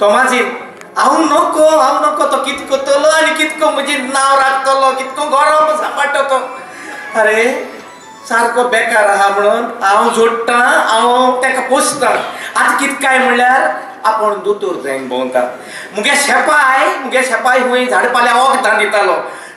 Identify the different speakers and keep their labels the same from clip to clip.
Speaker 1: तो माझी हांव नको तो कित करतलो आनी कितको म्हजी नांव राखतलो कितको गौरव सांबाळटलो अरे सारको बेकार आहा म्हणून हांव जोडटा हांव तेका पोसता आतां कित काय म्हणल्यार आपण दोतोर जायन भोंवता मुगे शेपाय हुंय झाडपाल्या वखदां दितालो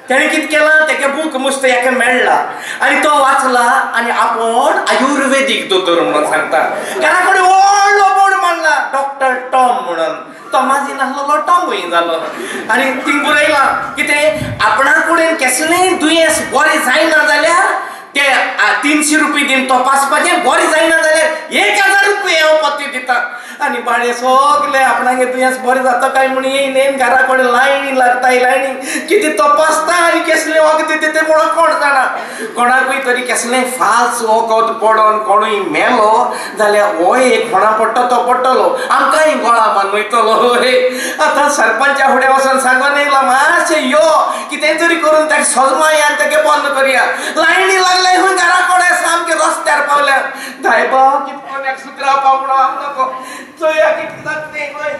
Speaker 1: तेणें कित केलां तेका बूक मस्त एका मेळ्ळा आनी तो वाचला आनी आपण आयुर्वेदीक दोतोर म्हणून सांगता घरा कडेन व्हडलो बोर्ड मारला डॉक्टर टॉम म्हणून तो म्हाजी नासलो टॉमूय जालो आनी थिंग बरयलां कितें आपणा कडेन कसलेंय दुयेंस बरें जायना जाल्यार ते 300 रुपये दिन तपासपाचें बरें जायना जाल्यार 1000 रुपये हांव पत्ते दिता आनी बाळे सगळे आपणागे दुयेंस बरें जाता काय म्हूण येयन घरा कडेन लायनी लागताय लायनी कितें तपासता आनी कसलें वखद दिता तें म्हणून कोण जाणा कोणाकूय तरी कसलें फाल्स वखद पडोन कोणूय मेलो जाल्यार हो एक कोणा पडटा तो पडटलो आमकांय गोळा मान वयतलो आतां सरपंचा फुडें वचोन सांगून येयला मातशें यो कितें तरी करून ताका सजमाय आनी ताका बंद करया लायनी लागल्या घरा कडेन सामके रस्त्यार पावल्या धायबा कितको एक सुत्रा पावडो हांव नको चोया कितें जाता तें पळय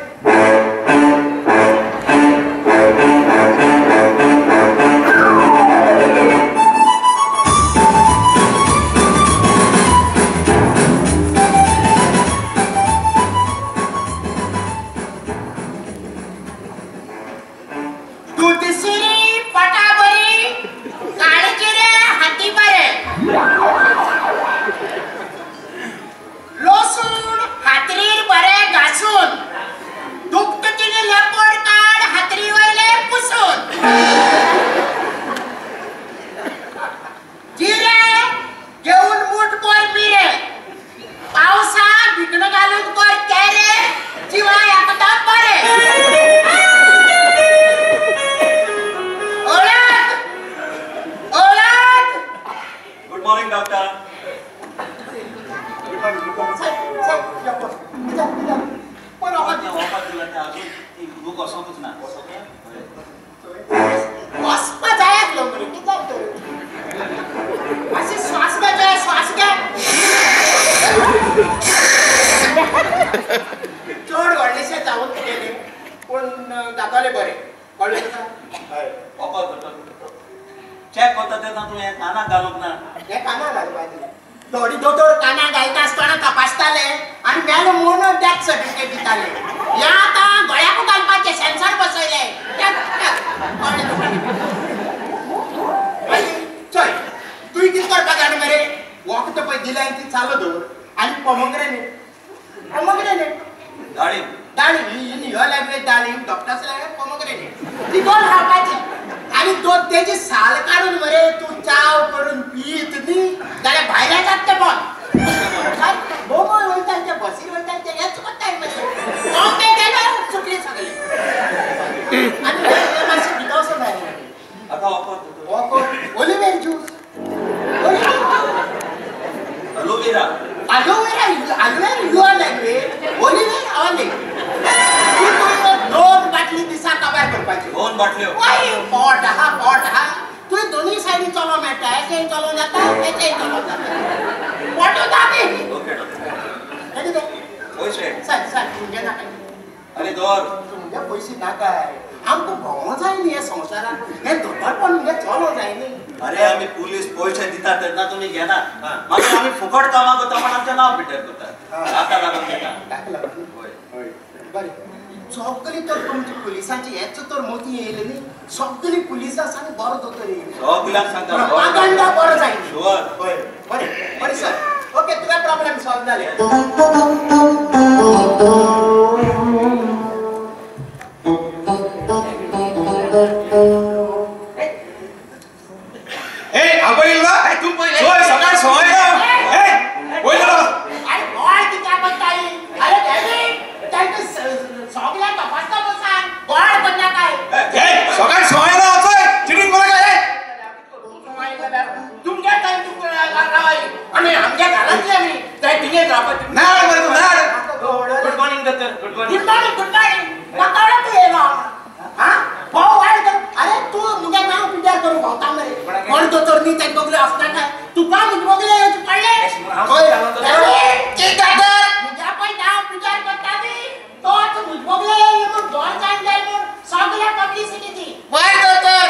Speaker 2: तो दोन जाणले म्हणून सगळ्या पब्लिसिटी दी
Speaker 1: बाय दोतर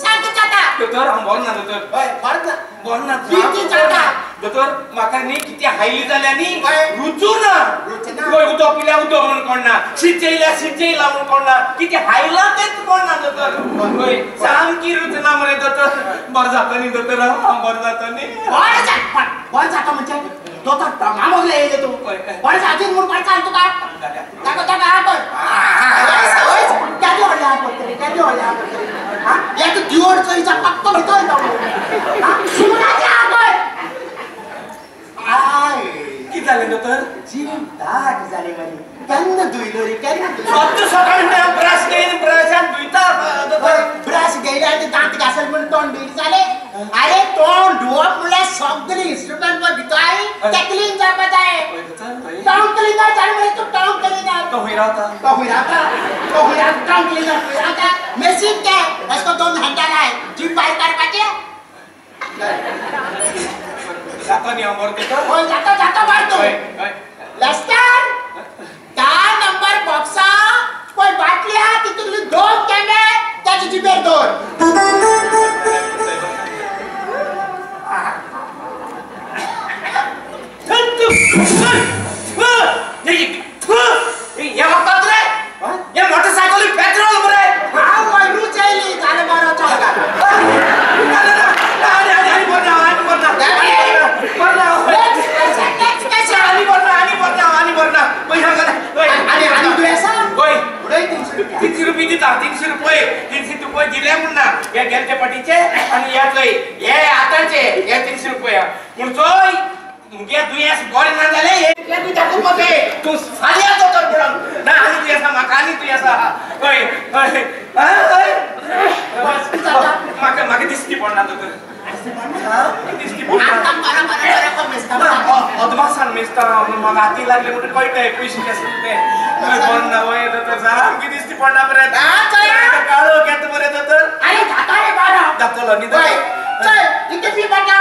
Speaker 2: सांग जाता
Speaker 1: दोतर हम बोल ना दोतर बोल ना
Speaker 2: किती जाता
Speaker 1: दोतर माका नी किती हायली जाल्यानी रुचू ना कोई उदो पिल्या उदो म्हणून कोणना शिजेला म्हणून कोणना किती हायला तेच कोणना दोतर कोई सामकी रुचना मरे दोतर बर जातो नी दोतर बर जातो नी
Speaker 2: बर जातो म्हणजे तो तर मामगले येले तू बर जातीन म्हणून काय चालतो का टाका आपण क्या होया हां या तर दिवडचा हिचा पक्का भितोय ना सुनाच्या आपण आय
Speaker 1: किती झाले दोतर
Speaker 2: जीव दाट झाले माझी केन्ना दुइलो रे केन्ना
Speaker 1: सत्य सकाळी ब्रश घेईन ब्रशान दुइता दोतर
Speaker 2: ब्रश घेयला आणि दांत घासल म्हणून तोंड धुईन झाले अरे तोंड धुवप म्हणल्यार सगळे इन्स्ट्रुमेंट वर भितोय ते क्लीन जावपा जाय टाउन क्लीनर झाले म्हणजे तू टाउन क्लीनर
Speaker 1: तो होई राहता टाउन
Speaker 2: क्लीनर मेसिन के उसको दोन हंडा है जीप बाहेर काढपाचे
Speaker 1: जाता नी अमर दोतर
Speaker 2: होय जाता मारतो लस्टर त्या नंबर बॉक्सा कोई बाटली हा तितून दोन कॅमे त्याची जिबेर दोन
Speaker 1: या वक्त रे या मोटरसाइकल पेट्रोल भरे
Speaker 2: हां वैरू चाइली झाले मारो चालगा
Speaker 1: आणि बोलना पैसा का
Speaker 2: आणि तू ऐसा
Speaker 1: होय
Speaker 2: पुढे 300
Speaker 1: रुपये दिता 300 रुपये दिले म्हणना या गेलच्या पाटीचे आणि यातले हे आताचे या 300 रुपये पण तोय मुगे दुयस गोरी ना झाले हे तू टाकू मध्ये तू सालिया तो तर बोल ना आणि तू असा मकानी तू असा होय माके दिसती पडना तो दिसती पडना अदमासान मेस्ता मग आती लागले म्हणजे कळतंय पैसे कसे ते पण ना होय तर जाम की दिसती पडना बरे काळो घेत बरे तर
Speaker 2: अरे जाता रे बारा
Speaker 1: दातलो नि दे
Speaker 2: चल इथे पी बाटा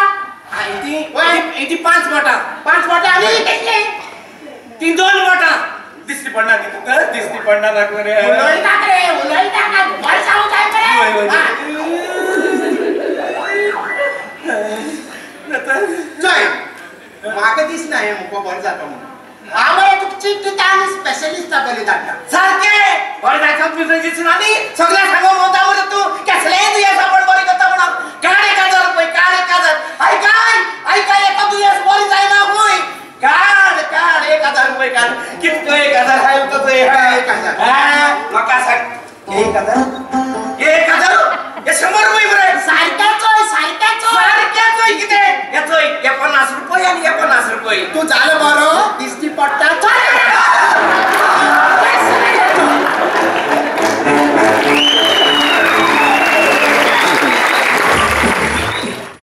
Speaker 1: इथे 5 बोटा
Speaker 2: आणि किती
Speaker 1: 2 बोटा दिसती पडना दिसती पडना ना करे
Speaker 2: उलई टाका वर जाऊ काय
Speaker 1: जय माका दिसना हे मुको बर जातो म्हणून
Speaker 2: आम्हाला तुमची ठिकाणी स्पेशलिस्ट बली दाटा
Speaker 1: सारखे बर जातो तुझं दिसना नी सगळ्या सांगो मोता वर तू कसले तू या सापड बरी करता म्हणा काढ 1000 रुपये काय एका तू या बरी जाय ना होय काढ 1000 रुपये काढ किती 1000 हाय उतच आहे 1000 मका सांग 1000 हे 100 रुपये बरे
Speaker 2: सारख्याच
Speaker 1: किती येतोय 50 रुपये आणि 50 रुपये
Speaker 2: तू झालं बरं